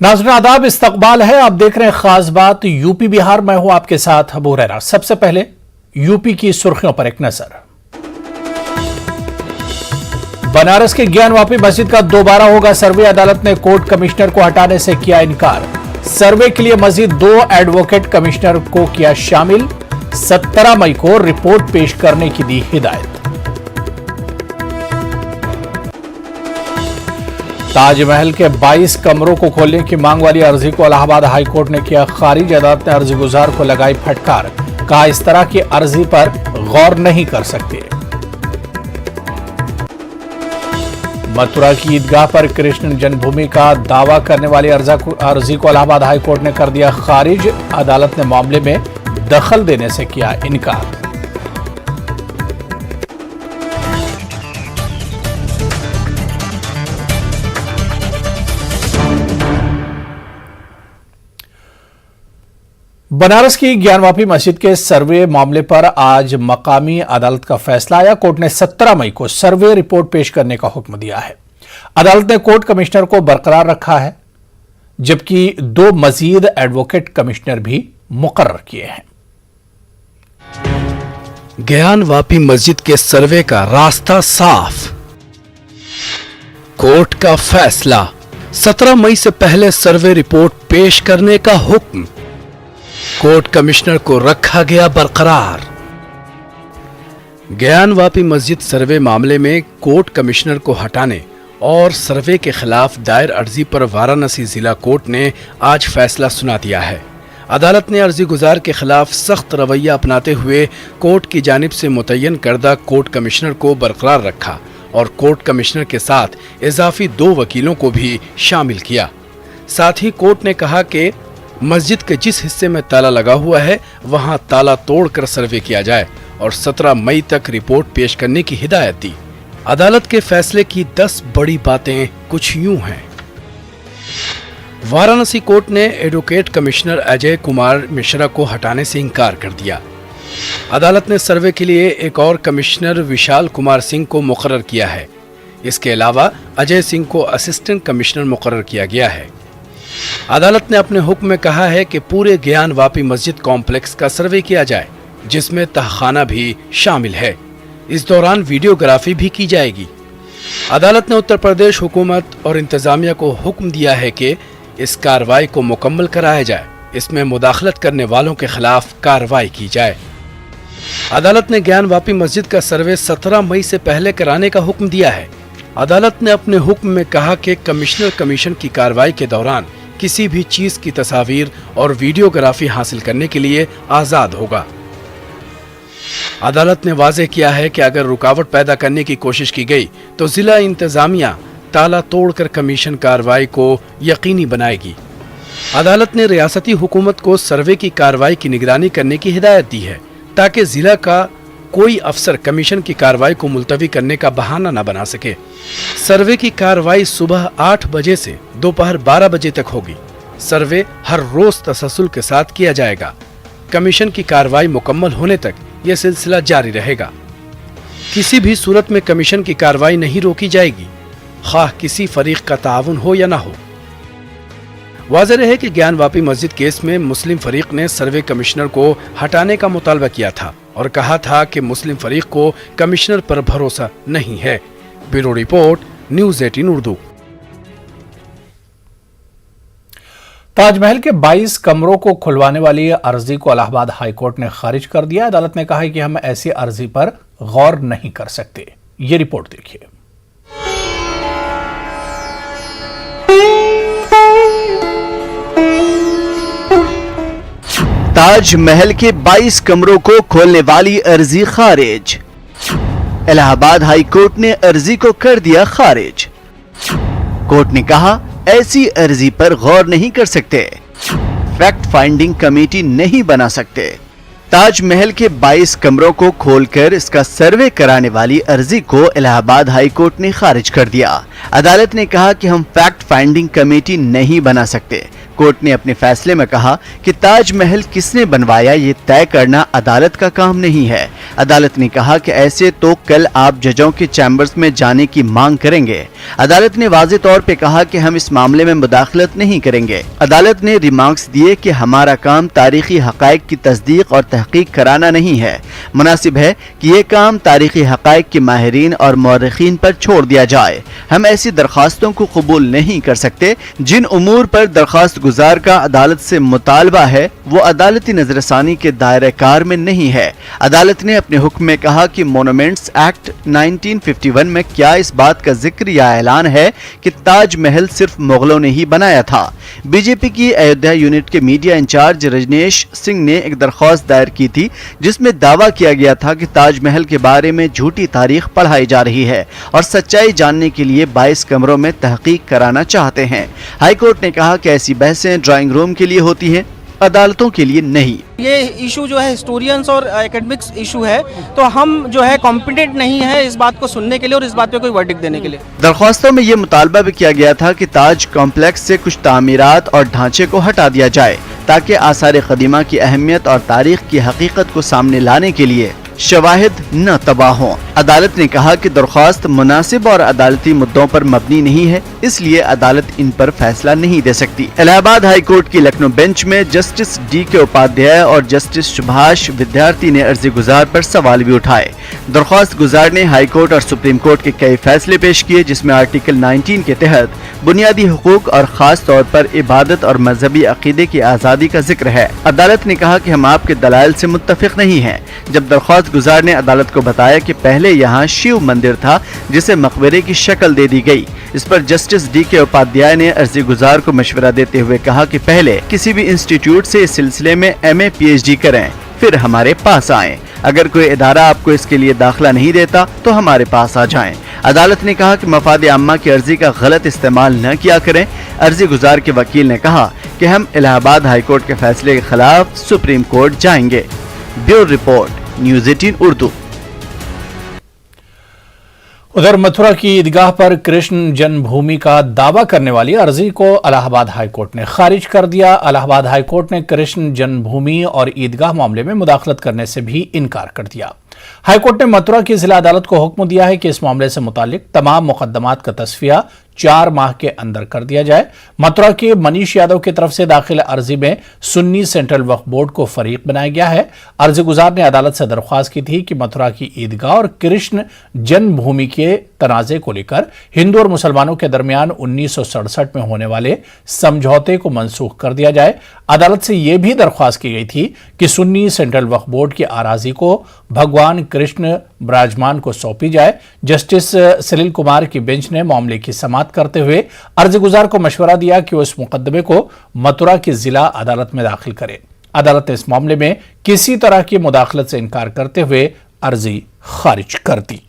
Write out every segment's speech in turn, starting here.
नाज़रीन आदाब, इस्तकबाल है। आप देख रहे हैं खास बात यूपी बिहार। मैं हूं आपके साथ अबू हुरैरा। सबसे पहले यूपी की सुर्खियों पर एक नजर। बनारस के ज्ञानवापी मस्जिद का दोबारा होगा सर्वे। अदालत ने कोर्ट कमिश्नर को हटाने से किया इनकार। सर्वे के लिए मजीद 2 एडवोकेट कमिश्नर को किया शामिल। 17 मई को रिपोर्ट पेश करने की दी हिदायत। ताजमहल के 22 कमरों को खोलने की मांग वाली अर्जी को इलाहाबाद हाईकोर्ट ने किया खारिज। अदालत ने अर्जी गुजार को लगाई फटकार। कहा इस तरह की अर्जी पर गौर नहीं कर सकते। मथुरा की ईदगाह पर कृष्ण जन्मभूमि का दावा करने वाली अर्जी को इलाहाबाद हाईकोर्ट ने कर दिया खारिज। अदालत ने मामले में दखल देने से किया इनकार। बनारस की ज्ञानवापी मस्जिद के सर्वे मामले पर आज मकामी अदालत का फैसला आया। कोर्ट ने 17 मई को सर्वे रिपोर्ट पेश करने का हुक्म दिया है। अदालत ने कोर्ट कमिश्नर को बरकरार रखा है, जबकि 2 मजीद एडवोकेट कमिश्नर भी मुकर्रर किए हैं। ज्ञानवापी मस्जिद के सर्वे का रास्ता साफ। कोर्ट का फैसला, 17 मई से पहले सर्वे रिपोर्ट पेश करने का हुक्म। कोर्ट कमिश्नर को रखा गया बरकरार। ज्ञानवापी मस्जिद सर्वे मामले में कोर्ट कमिश्नर को हटाने और सर्वे के खिलाफ दायर अर्जी पर वाराणसी जिला कोर्ट ने आज फैसला सुना दिया है। अदालत ने अर्जी गुजार के खिलाफ सख्त रवैया अपनाते हुए कोर्ट की जानिब से मुतय्यन करदा कोर्ट कमिश्नर को बरकरार रखा और कोर्ट कमिश्नर के साथ इजाफी 2 वकीलों को भी शामिल किया। साथ ही कोर्ट ने कहा कि मस्जिद के जिस हिस्से में ताला लगा हुआ है वहां ताला तोड़कर सर्वे किया जाए और 17 मई तक रिपोर्ट पेश करने की हिदायत दी। अदालत के फैसले की 10 बड़ी बातें कुछ यूं हैं। वाराणसी कोर्ट ने एडवोकेट कमिश्नर अजय कुमार मिश्रा को हटाने से इनकार कर दिया। अदालत ने सर्वे के लिए एक और कमिश्नर विशाल कुमार सिंह को मुकर्रर किया है। इसके अलावा अजय सिंह को असिस्टेंट कमिश्नर मुकर्रर किया गया है। अदालत ने अपने हुक्म में कहा है कि पूरे ज्ञानवापी मस्जिद कॉम्प्लेक्स का सर्वे किया जाए, जिसमें तहखाना भी शामिल है। इस दौरान वीडियोग्राफी भी की जाएगी। अदालत ने उत्तर प्रदेश हुकूमत और इंतजामिया को हुक्म दिया है कि इस कार्रवाई को मुकम्मल कराया जाए। इसमें मुदाखलत करने वालों के खिलाफ कार्रवाई की जाए। अदालत ने ज्ञानवापी मस्जिद का सर्वे 17 मई से पहले कराने का हुक्म दिया है। अदालत ने अपने हुक्म में कहा कि कमिश्नर कमीशन की कार्रवाई के दौरान किसी भी चीज की तस्वीर और वीडियोग्राफी हासिल करने के लिए आजाद होगा। अदालत ने वाज़ेह किया है कि अगर रुकावट पैदा करने की कोशिश की गई तो जिला इंतजामिया ताला तोड़कर कमीशन कार्रवाई को यकीनी बनाएगी। अदालत ने रियासती हुकूमत को सर्वे की कार्रवाई की निगरानी करने की हिदायत दी है, ताकि जिला का कोई अफसर कमीशन की कार्रवाई को मुलतवी करने का बहाना न बना सके। सर्वे की कार्रवाई सुबह 8 बजे से दोपहर 12 बजे तक होगी। सर्वे हर रोज तसलसल के साथ किया जाएगा। कमीशन की कार्रवाई मुकम्मल होने तक यह सिलसिला जारी रहेगा। किसी भी सूरत में कमीशन की कार्रवाई नहीं रोकी जाएगी, खाह किसी फरीक का ताउन हो या न हो। वाज़ेह रहे कि ज्ञानवापी मस्जिद केस में मुस्लिम फरीक ने सर्वे कमिश्नर को हटाने का मुतालबा किया था और कहा था कि मुस्लिम फरीक को कमिश्नर पर भरोसा नहीं है। Bureau report, news 18 Urdu. Taj Mahal के 22 कमरों को खुलवाने वाली अर्जी को इलाहाबाद हाईकोर्ट ने खारिज कर दिया। अदालत ने कहा है कि हम ऐसी अर्जी पर गौर नहीं कर सकते। ये रिपोर्ट देखिए। ताजमहल के 22 कमरों को खोलने वाली अर्जी खारिज। इलाहाबाद हाई कोर्ट ने अर्जी को कर दिया खारिज। कोर्ट ने कहा ऐसी अर्जी पर गौर नहीं कर सकते, फैक्ट फाइंडिंग कमेटी नहीं बना सकते। ताजमहल के 22 कमरों को खोलकर इसका सर्वे कराने वाली अर्जी को इलाहाबाद हाई कोर्ट ने खारिज कर दिया। अदालत ने कहा कि हम फैक्ट फाइंडिंग कमेटी नहीं बना सकते। कोर्ट ने अपने फैसले में कहा कि ताजमहल किसने बनवाया ये तय करना अदालत का काम नहीं है। अदालत ने कहा कि ऐसे तो कल आप जजों के चैम्बर्स में जाने की मांग करेंगे। अदालत ने वाज़ेह तौर पे कहा कि हम इस मामले में मुदाखलत नहीं करेंगे। अदालत ने रिमार्क्स दिए कि हमारा काम तारीखी हक़ाइक़ की तस्दीक और तहकीक कराना नहीं है। मुनासिब है कि ये काम तारीखी हक़ाइक़ के माहिरीन और मौरख़ीन पर छोड़ दिया जाए। हम ऐसी दरख्वास्तों को कबूल नहीं कर सकते जिन उमूर पर दरख्वास्त गुजार का अदालत से मुतालबा है वो अदालती नजरसानी के दायरे कार में नहीं है। अदालत ने अपने हुक्म में कहा कि मोनूमेंट्स एक्ट 1951 में क्या इस बात का जिक्र या ऐलान है कि ताजमहल सिर्फ मुगलों ने ही बनाया था। बीजेपी की अयोध्या यूनिट के मीडिया इंचार्ज रजनेश सिंह ने एक दरख्वास्त दायर की थी जिसमें दावा किया गया था कि ताजमहल के बारे में झूठी तारीख पढ़ाई जा रही है और सच्चाई जानने के लिए 22 कमरों में तहकीक कराना चाहते हैं। हाईकोर्ट ने कहा कि ऐसी बहसें ड्राइंग रूम के लिए होती हैं, अदालतों के लिए नहीं। ये इशू जो है हिस्टोरियंस और एकेडमिक्स इशू है, तो हम जो है कॉम्पिटेंट नहीं है इस बात को सुनने के लिए और इस बात पे कोई वर्डिक्ट देने के लिए। दरख्वास्तों में ये मुतालबा भी किया गया था कि ताज कॉम्प्लेक्स से कुछ तामीरात और ढांचे को हटा दिया जाए ताकि आसार क़दीमा की अहमियत और तारीख की हकीकत को सामने लाने के लिए शवाहिद न तबाह हों। अदालत ने कहा कि दरख्वास्त मुनासिब और अदालती मुद्दों पर मबनी नहीं है, इसलिए अदालत इन पर फैसला नहीं दे सकती। इलाहाबाद हाई कोर्ट की लखनऊ बेंच में जस्टिस D.K. उपाध्याय और जस्टिस सुभाष विद्यार्थी ने अर्जी गुजार पर सवाल भी उठाए। दरख्वास्त गुजार ने हाई कोर्ट और सुप्रीम कोर्ट के कई फैसले पेश किए जिसमें आर्टिकल 19 के तहत बुनियादी हुकूक और खास तौर पर इबादत और मजहबी अकीदे की आज़ादी का जिक्र है। अदालत ने कहा कि हम आपके दलाइल से मुत्तफिक नहीं हैं। जब दरख्वास्त गुजार ने अदालत को बताया कि पहले यहाँ शिव मंदिर था जिसे मकबरे की शक्ल दे दी गई। इस पर जस्टिस D.K. उपाध्याय ने अर्जी गुजार को मशवरा देते हुए कहा कि पहले किसी भी इंस्टीट्यूट से इस सिलसिले में MA PhD करें, फिर हमारे पास आएं। अगर कोई इदारा आपको इसके लिए दाखिला नहीं देता तो हमारे पास आ जाएं। अदालत ने कहा कि मफाद आम्मा की अर्जी का गलत इस्तेमाल न किया करें। अर्जी गुजार के वकील ने कहा कि हम इलाहाबाद हाई कोर्ट के फैसले के खिलाफ सुप्रीम कोर्ट जाएंगे। Bureau report, news 18 Urdu. उधर मथुरा की ईदगाह पर कृष्ण जन्मभूमि का दावा करने वाली अर्जी को इलाहाबाद हाई कोर्ट ने खारिज कर दिया। इलाहाबाद हाई कोर्ट ने कृष्ण जन्मभूमि और ईदगाह मामले में मुदाखलत करने से भी इनकार कर दिया। हाईकोर्ट ने मथुरा की जिला अदालत को हुक्म दिया है कि इस मामले से मुतालिक तमाम मुकदमात का तस्फिया 4 माह के अंदर कर दिया जाए। मथुरा के मनीष यादव की तरफ से दाखिल अर्जी में सुन्नी सेंट्रल वक्फ बोर्ड को फरीक बनाया गया है। अर्जी गुजार ने अदालत से दरख्वास्त की थी कि मथुरा की ईदगाह और कृष्ण जन्मभूमि के तनाजे को लेकर हिंदू और मुसलमानों के दरमियान 1967 में होने वाले समझौते को मनसूख कर दिया जाए। अदालत से यह भी दरख्वास्त की गई थी कि सुन्नी सेंट्रल वक्फ बोर्ड की आराजी को भगवान कृष्ण विराजमान को सौंपी जाए। जस्टिस सलील कुमार की बेंच ने मामले की समाअत करते हुए अर्जी गुजार को मशवरा दिया कि वो इस मुकदमे को मथुरा की जिला अदालत में दाखिल करे। अदालत ने इस मामले में किसी तरह की मुदाखलत से इनकार करते हुए अर्जी खारिज कर दी।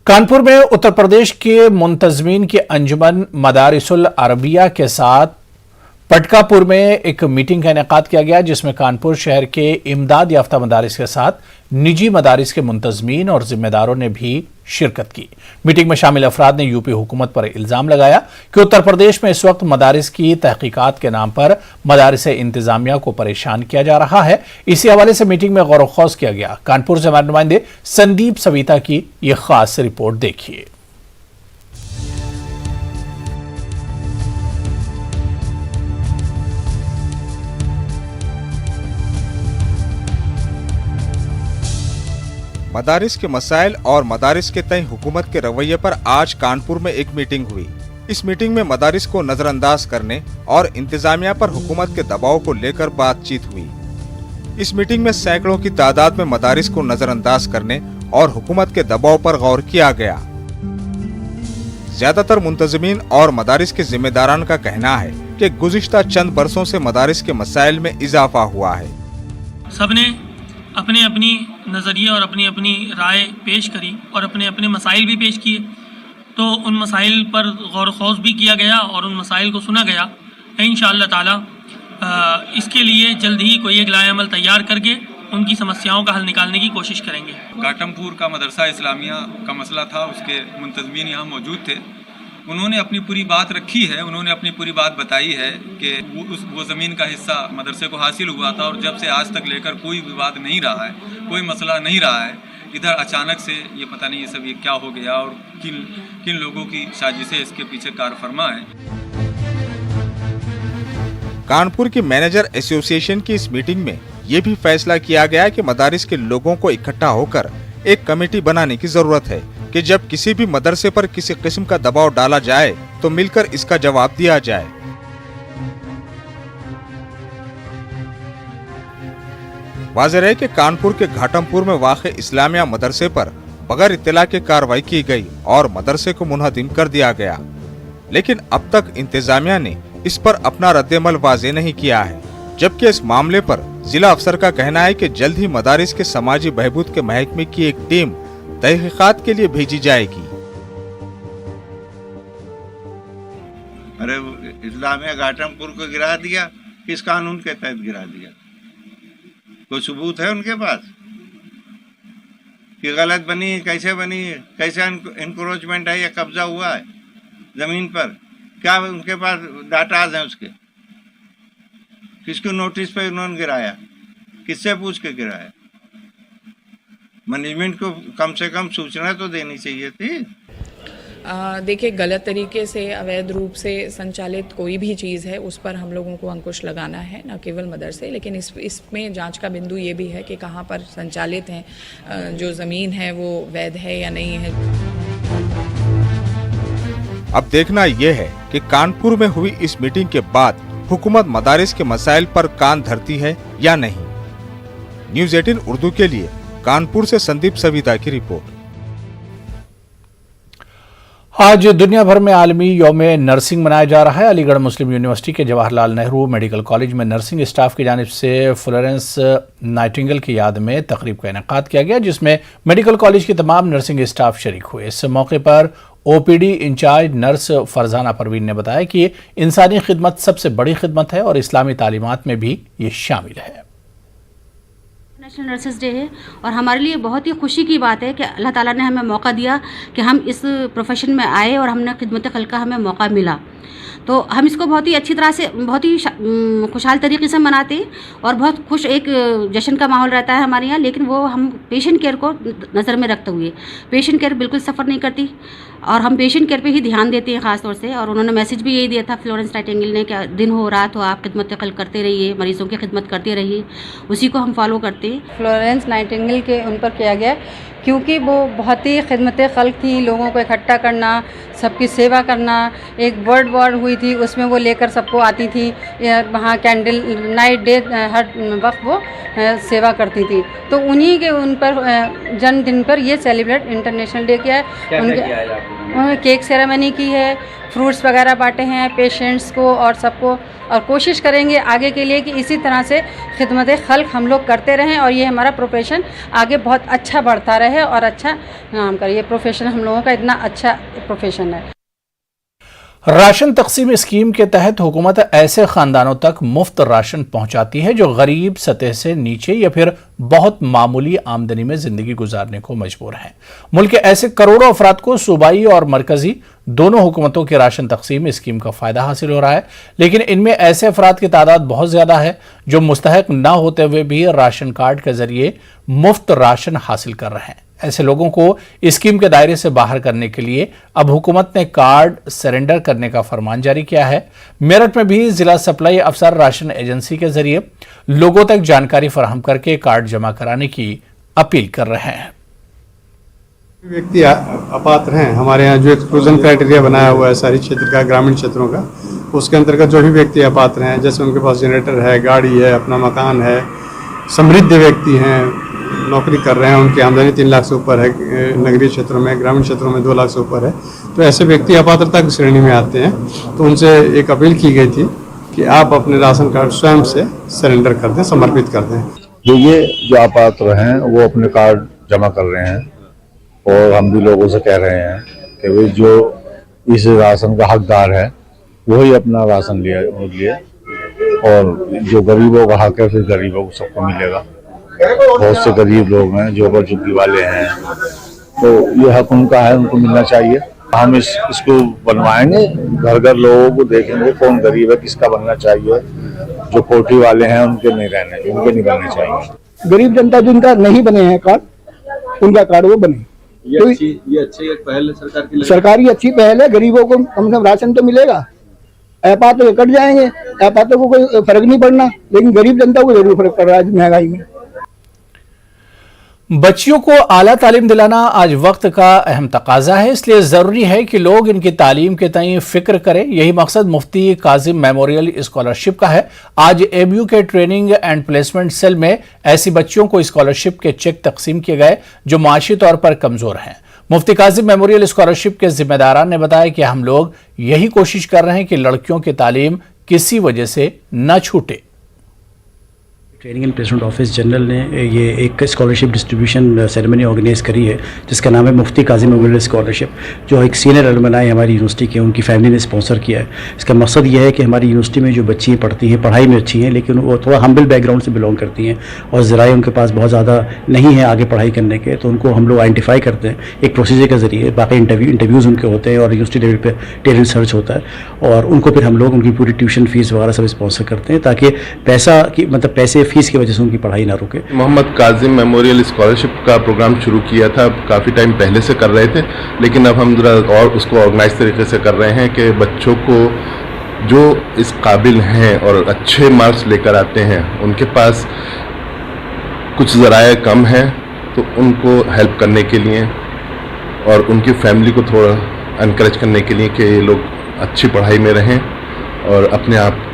कानपुर में उत्तर प्रदेश के मुंतजमीन की अंजुमन मदारिसुल अरबिया के साथ पटकापुर में एक मीटिंग का इनेकाद किया गया जिसमें कानपुर शहर के इमदाद याफ्ता मदारिस के साथ निजी मदारिस के मुंतजमीन और जिम्मेदारों ने भी शिरकत की। मीटिंग में शामिल अफराद ने यूपी हुकूमत पर इल्जाम लगाया कि उत्तर प्रदेश में इस वक्त मदारिस की तहकीकात के नाम पर मदारिस इंतजामिया को परेशान किया जा रहा है। इसी हवाले से मीटिंग में गौर खौज किया गया। कानपुर से हमारे नुमाइंदे संदीप सविता की यह खास रिपोर्ट देखिए। मदारिस के मसाइल और मदारिस के तय हुकूमत के रवैये पर आज कानपुर में एक मीटिंग हुई। इस मीटिंग में मदारिस को नजरअंदाज करने और इंतजामिया पर हुकूमत के दबाव को लेकर बातचीत हुई। इस मीटिंग में सैकड़ों की तादाद में मदारिस को नजरअंदाज करने और हुकूमत के दबाव पर गौर किया गया। ज्यादातर मुंतजमीन और मदारिस के जिम्मेदारान का कहना है कि गुज़िश्ता चंद बरसों से मदारिस के मसाइल में इजाफा हुआ है। सबने अपने अपनी नज़रिए और अपनी अपनी राय पेश करी और अपने अपने मसाइल भी पेश किए, तो उन मसाइल पर गौर खौज भी किया गया और उन मसाइल को सुना गया। इंशाअल्लाह ताला इसके लिए जल्द ही कोई एक लाए अमल तैयार करके उनकी समस्याओं का हल निकालने की कोशिश करेंगे। काटमपुर का मदरसा इस्लामिया का मसला था, उसके मुंतजमीन यहाँ मौजूद थे उन्होंने अपनी पूरी बात रखी है, उन्होंने अपनी पूरी बात बताई है कि वो ज़मीन का हिस्सा मदरसे को हासिल हुआ था और जब से आज तक लेकर कोई विवाद नहीं रहा है, कोई मसला नहीं रहा है। इधर अचानक से ये पता नहीं ये सब ये क्या हो गया और किन लोगों की साजिशें इसके पीछे कारफरमा है। कानपुर की मैनेजर एसोसिएशन की इस मीटिंग में ये भी फैसला किया गया कि मदारिस के लोगों को इकट्ठा होकर एक कमेटी बनाने की जरूरत है कि जब किसी भी मदरसे पर किसी किस्म का दबाव डाला जाए तो मिलकर इसका जवाब दिया जाए। वाज़ेह है कि कानपुर के घाटमपुर में वाक़े इस्लामिया मदरसे पर बगैर इत्तला के कार्रवाई की गई और मदरसे को मुनहदिम कर दिया गया, लेकिन अब तक इंतजामिया ने इस पर अपना रद्देमल वाज़ेह नहीं किया है। जबकि इस मामले पर जिला अफसर का कहना है कि जल्द ही मदारिस के समाजी बहबूद के महकमे की एक टीम तहकीकात के लिए भेजी जाएगी। अरे इस्लामिया घाटमपुर को गिरा दिया, किस कानून के तहत गिरा दिया? कोई सबूत है उनके पास कि गलत बनी है, कैसे बनी है, कैसे इंक्रोचमेंट है या कब्जा हुआ है जमीन पर? क्या उनके पास डाटाज हैं उसके? किसको नोटिस पे उन्होंने गिराया? किससे पूछ के गिराया? मैनेजमेंट को कम से कम सूचना तो देनी चाहिए थी। देखिए, गलत तरीके से अवैध रूप से संचालित कोई भी चीज़ है उस पर हम लोगों को अंकुश लगाना है, न केवल मदरसे, लेकिन इसमें जांच का बिंदु ये भी है कि कहाँ पर संचालित हैं, जो ज़मीन है वो वैध है या नहीं है। अब देखना यह है कि कानपुर में हुई इस मीटिंग के बाद हुकूमत मदारिस के मसाइल पर कान धरती है या नहीं। न्यूज़ 18 उर्दू के लिए कानपुर से संदीप सविता की रिपोर्ट। आज दुनिया भर में आलमी यौम नर्सिंग मनाया जा रहा है। अलीगढ़ मुस्लिम यूनिवर्सिटी के जवाहरलाल नेहरू मेडिकल कॉलेज में नर्सिंग स्टाफ की जानिब से फ्लोरेंस नाइटिंगेल की याद में तकरीब का इनेकाद किया गया, जिसमें मेडिकल कॉलेज के तमाम नर्सिंग स्टाफ शरीक हुए। इस मौके पर OPD incharge nurse Farzana Parveen ने बताया कि इंसानी खिदमत सबसे बड़ी खिदमत है और इस्लामी तालीमात में भी ये शामिल है। नेशनल नर्सेस डे है और हमारे लिए बहुत ही खुशी की बात है कि अल्लाह ताला ने हमें मौका दिया कि हम इस प्रोफेशन में आए और हमने खिदमत खल्क का हमें मौका मिला। तो हम इसको बहुत ही अच्छी तरह से, बहुत ही खुशहाल तरीके से मनाते हैं और बहुत खुश एक जश्न का माहौल रहता है हमारे यहाँ। लेकिन वो हम पेशेंट केयर को नज़र में रखते हुए, पेशेंट केयर बिल्कुल सफ़र नहीं करती और हम पेशेंट केयर पे ही ध्यान देते हैं ख़ास तौर से। और उन्होंने मैसेज भी यही दिया था फ्लोरेंस नाइटिंगेल ने कि दिन हो रात हो आप खिदमत खल्क करते रहिए, मरीज़ों की खिदमत करते रहिए, उसी को हम फॉलो करते हैं। फ्लोरेंस नाइटिंगेल के उन पर किया गया क्योंकि वो बहुत ही खिदमत खल्क थी, लोगों को इकट्ठा करना, सबकी सेवा करना। एक वर्ल्ड वॉर हुई थी उसमें वो लेकर सबको आती थी, वहाँ कैंडल नाइट डे हर वक्त वो सेवा करती थी। तो उन्हीं के उन पर जन्मदिन पर ये सेलिब्रेट इंटरनेशनल डे किया है। उन्होंने केक सेरेमनी की है, फ्रूट्स वगैरह बांटे हैं पेशेंट्स को और सबको, और कोशिश करेंगे आगे के लिए कि इसी तरह से खिदमत खल्क हम लोग करते रहें और ये हमारा प्रोफेशन आगे बहुत अच्छा बढ़ता रहे और अच्छा नाम करे। ये प्रोफेशन हम लोगों का इतना अच्छा प्रोफेशन है। राशन तकसीम स्कीम के तहत हुकूमत ऐसे खानदानों तक मुफ्त राशन पहुंचाती है जो गरीब सतह से नीचे या फिर बहुत मामूली आमदनी में जिंदगी गुजारने को मजबूर हैं। मुल्क के ऐसे करोड़ों अफराद को सूबाई और मरकजी दोनों हुकूमतों की राशन तकसीम स्कीम का फायदा हासिल हो रहा है, लेकिन इनमें ऐसे अफराद की तादाद बहुत ज्यादा है जो मुस्तहक न होते हुए भी राशन कार्ड के जरिए मुफ्त राशन हासिल कर रहे हैं। ऐसे लोगों को स्कीम के दायरे से बाहर करने के लिए अब हुकूमत ने कार्ड सरेंडर करने का फरमान जारी किया है। मेरठ में भी जिला सप्लाई अफसर राशन एजेंसी के जरिए लोगों तक जानकारी फराहम करके कार्ड जमा कराने की अपील कर रहे हैं। व्यक्ति अपात्र हैं, हमारे यहाँ जो एक्सक्लूजन क्राइटेरिया बनाया हुआ है सारी क्षेत्र का, ग्रामीण क्षेत्रों का, उसके अंतर्गत जो भी व्यक्ति अपात्र हैं, जैसे उनके पास जनरेटर है, गाड़ी है, अपना मकान है, समृद्ध व्यक्ति हैं, नौकरी कर रहे हैं, उनकी आमदनी 3 लाख से ऊपर है, नगरीय क्षेत्रों में, ग्रामीण क्षेत्रों में 2 लाख से ऊपर है, तो ऐसे व्यक्ति अपात्रता की श्रेणी में आते हैं। तो उनसे एक अपील की गई थी कि आप अपने राशन कार्ड स्वयं से सरेंडर कर दें, समर्पित कर दें। ये जो अपात्र हैं वो अपने कार्ड जमा कर रहे हैं और हम भी लोगों से कह रहे हैं कि भाई जो इस राशन का हकदार है वही अपना राशन लिए और जो गरीबों का हक है फिर गरीबों को सबको मिलेगा। बहुत से गरीब लोग हैं जो बजुर्गी वाले हैं, तो ये हक उनका है, उनको मिलना चाहिए। हम इसको बनवाएंगे, घर घर लोगों को देखेंगे कौन गरीब है, किसका बनना चाहिए। जो कोठी वाले हैं उनके नहीं बनने चाहिए। गरीब जनता जिनका नहीं बने हैं कार्ड, उनका कार्ड वो बने। ये अच्छी एक पहल है सरकार की। सरकारी अच्छी पहल है, गरीबों को कम से कम राशन तो मिलेगा। अपात्र कट जाएंगे, अपात्र को कोई फर्क नहीं पड़ना, लेकिन गरीब जनता को जरूर फर्क पड़ रहा है महंगाई में। बच्चियों को आला तालीम दिलाना आज वक्त का अहम तकाजा है, इसलिए जरूरी है कि लोग इनकी तालीम के तय फिक्र करें। यही मकसद मुफ्ती काजिम मेमोरियल स्कॉलरशिप का है। आज एमयू के ट्रेनिंग एंड प्लेसमेंट सेल में ऐसी बच्चियों को स्कॉलरशिप के चेक तकसीम किए गए जो माशी तौर पर कमजोर हैं। मुफ्ती काजिम मेमोरियल स्कॉलरशिप के जिम्मेदारान ने बताया कि हम लोग यही कोशिश कर रहे हैं कि लड़कियों की तालीम किसी वजह से न छूटे। Training and placement office general ने ये एक स्कॉलरशिप डिस्ट्रीब्यूशन सेरेमनी ऑर्गेनाइज करी है जिसका नाम है मुफ्ती काजिम मेमोरियल स्कॉलरशिप, जो एक सीनियर अलमनाई हमारी यूनिवर्सिटी के उनकी फैमिली ने स्पॉन्सर किया है। इसका मकसद ये है कि हमारी यूनिवर्सिटी में जो बच्ची पढ़ती हैं, पढ़ाई में अच्छी हैं, लेकिन वो थोड़ा हम्बल बैकग्राउंड से बिलोंग करती हैं और ज़राए उनके पास बहुत ज़्यादा नहीं है आगे पढ़ाई करने के, तो उनको हम लोग आइडेंटिफाई करते हैं एक प्रोसीजर के ज़रिए। बाकी इंटरव्यूज़ उनके होते हैं और यूनिवर्सिटी लेवल पर टेलेंट सर्च होता है और उनको फिर हम लोग उनकी पूरी ट्यूशन फीस वगैरह सब स्पॉन्सर करते हैं ताकि पैसे फीस की वजह से उनकी पढ़ाई ना रुके। मोहम्मद काजिम मेमोरियल स्कॉलरशिप का प्रोग्राम शुरू किया था, काफ़ी टाइम पहले से कर रहे थे, लेकिन अब हम जरा और उसको ऑर्गेनाइज तरीके से कर रहे हैं कि बच्चों को जो इस काबिल हैं और अच्छे मार्क्स लेकर आते हैं, उनके पास कुछ ज़राए कम हैं, तो उनको हेल्प करने के लिए और उनकी फैमिली को थोड़ा इनकरेज करने के लिए कि ये लोग अच्छी पढ़ाई में रहें और अपने आप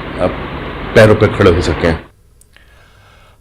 पैरों पर खड़े हो सकें।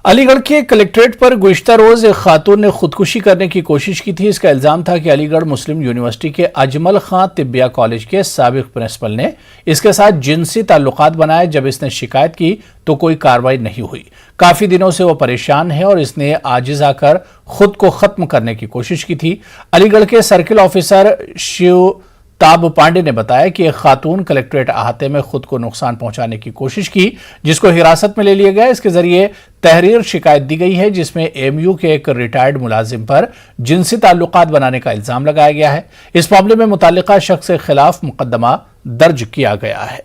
अलीगढ़ के कलेक्ट्रेट पर गुज़िश्ता रोज एक खातून ने खुदकुशी करने की कोशिश की थी। इसका इल्जाम था कि अलीगढ़ मुस्लिम यूनिवर्सिटी के अजमल खां तिब्बिया कॉलेज के साबिक प्रिंसिपल ने इसके साथ जिनसी ताल्लुकात बनाए। जब इसने शिकायत की तो कोई कार्रवाई नहीं हुई। काफी दिनों से वो परेशान है और इसने आजिज आकर खुद को खत्म करने की कोशिश की थी। अलीगढ़ के सर्किल ऑफिसर शिव ताब पांडे ने बताया कि एक खातून कलेक्ट्रेट अहाते में खुद को नुकसान पहुंचाने की कोशिश की, जिसको हिरासत में ले लिया गया। इसके जरिए तहरीर शिकायत दी गई है जिसमें एमयू के एक रिटायर्ड मुलाजिम पर जिनसी ताल्लुकात बनाने का इल्जाम लगाया गया है। इस मामले में मुतल्लिका शख्स के खिलाफ मुकदमा दर्ज किया गया है।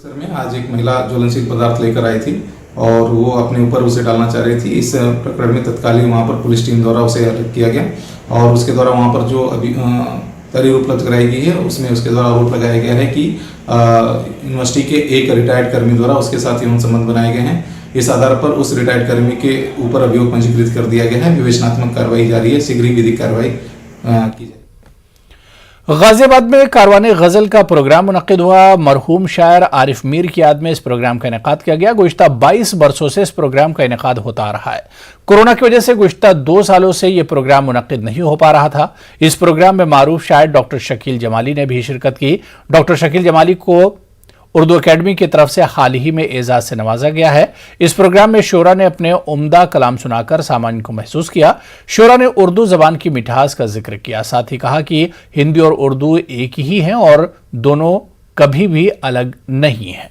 में आज एक महिला ज्वलनशील पदार्थ लेकर आई थी और वो अपने ऊपर उसे डालना चाह रही थी। इस प्रकरण में तत्कालीन वहाँ पर पुलिस टीम द्वारा उसे अटक किया गया और उसके द्वारा वहाँ पर जो अभी तहरीर उपलब्ध कराई गई है उसमें उसके द्वारा आरोप लगाया गया है कि यूनिवर्सिटी के एक रिटायर्ड कर्मी द्वारा उसके साथ यौन संबंध बनाए गए हैं। इस आधार पर उस रिटायर्ड कर्मी के ऊपर अभियोग पंजीकृत कर दिया गया है। विवेचनात्मक कार्रवाई जारी है, शीघ्र ही विधिक कार्रवाई की जाए। गाजियाबाद में कारवाने गजल का प्रोग्राम मुनक्किद हुआ। मरहूम शायर आरिफ मीर की याद में इस प्रोग्राम का इनेकाद किया गया। गुज़िश्ता 22 बरसों से इस प्रोग्राम का इनेकाद होता आ रहा है। कोरोना की वजह से गुज़िश्ता 2 सालों से यह प्रोग्राम मुनक्किद नहीं हो पा रहा था। इस प्रोग्राम में मारूफ शायर डॉक्टर शकील जमाली ने भी शिरकत की। डॉक्टर शकील जमाली को उर्दू अकेडमी की तरफ से हाल ही में एजाज से नवाजा गया है। इस प्रोग्राम में शोरा ने अपने उम्दा कलाम सुनाकर सामान्य को महसूस किया। शोरा ने उर्दू जबान की मिठास का जिक्र किया, साथ ही कहा कि हिंदी और उर्दू एक ही हैं और दोनों कभी भी अलग नहीं हैं।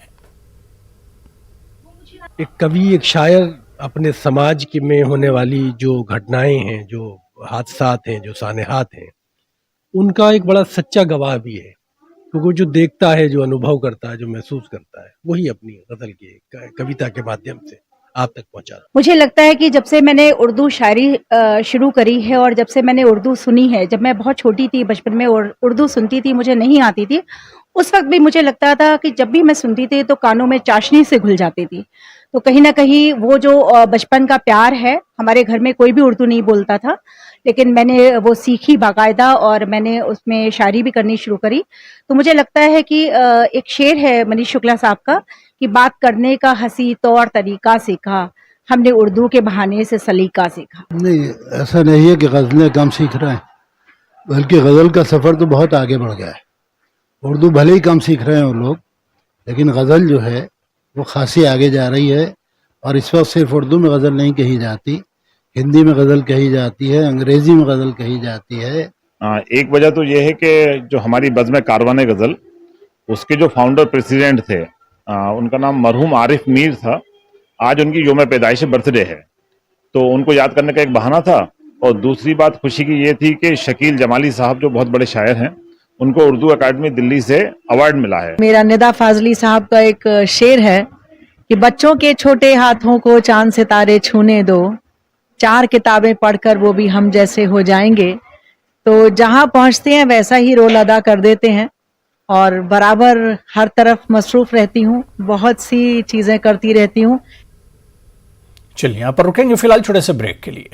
एक कवि, एक शायर अपने समाज की में होने वाली जो घटनाएं हैं, जो हादसात हैं, जो सानेहात हैं, उनका एक बड़ा सच्चा गवाह भी है। क्योंकि जो देखता है, जो अनुभव करता है, जो महसूस करता है, वही अपनी गजल की कविता के माध्यम से आप तक पहुंचा। मुझे लगता है कि जब से मैंने उर्दू शायरी शुरू करी है और जब से मैंने उर्दू सुनी है, जब मैं बहुत छोटी थी, बचपन में उर्दू सुनती थी, मुझे नहीं आती थी, उस वक्त भी मुझे लगता था कि जब भी मैं सुनती थी तो कानों में चाशनी से घुल जाती थी। तो कहीं ना कहीं वो जो बचपन का प्यार है, हमारे घर में कोई भी उर्दू नहीं बोलता था, लेकिन मैंने वो सीखी बाकायदा और मैंने उसमें शायरी भी करनी शुरू करी। तो मुझे लगता है कि एक शेर है मनीष शुक्ला साहब का कि बात करने का हंसी तौर तरीका सीखा, हमने उर्दू के बहाने से सलीका सीखा। नहीं, ऐसा नहीं है कि गज़लें कम सीख रहे हैं, बल्कि गज़ल का सफ़र तो बहुत आगे बढ़ गया है। उर्दू भले ही कम सीख रहे हैं वो लोग, लेकिन गज़ल जो है वो खासी आगे जा रही है। और इस वक्त सिर्फ उर्दू में गज़ल नहीं कही जाती, हिंदी में गज़ल कही जाती है, अंग्रेजी में गज़ल कही जाती है। एक वजह तो ये है कि जो हमारी बज़्म कारवाने गज़ल, उसके जो फाउंडर प्रेसिडेंट थे, उनका नाम मरहूम आरिफ मीर था। आज उनकी यौम पैदाइश बर्थडे है, तो उनको याद करने का एक बहाना था। और दूसरी बात खुशी की ये थी कि शकील जमाली साहब जो बहुत बड़े शायर हैं, उनको उर्दू अकादमी दिल्ली से अवार्ड मिला है। मेरा निदा फाजली साहब का एक शेर है कि बच्चों के छोटे हाथों को चांद सितारे छूने दो, 4 किताबें पढ़कर वो भी हम जैसे हो जाएंगे। तो जहां पहुंचते हैं वैसा ही रोल अदा कर देते हैं और बराबर हर तरफ मसरूफ रहती हूँ, बहुत सी चीजें करती रहती हूँ। चलिए यहाँ पर रुकेंगे फिलहाल छोटे से ब्रेक के लिए।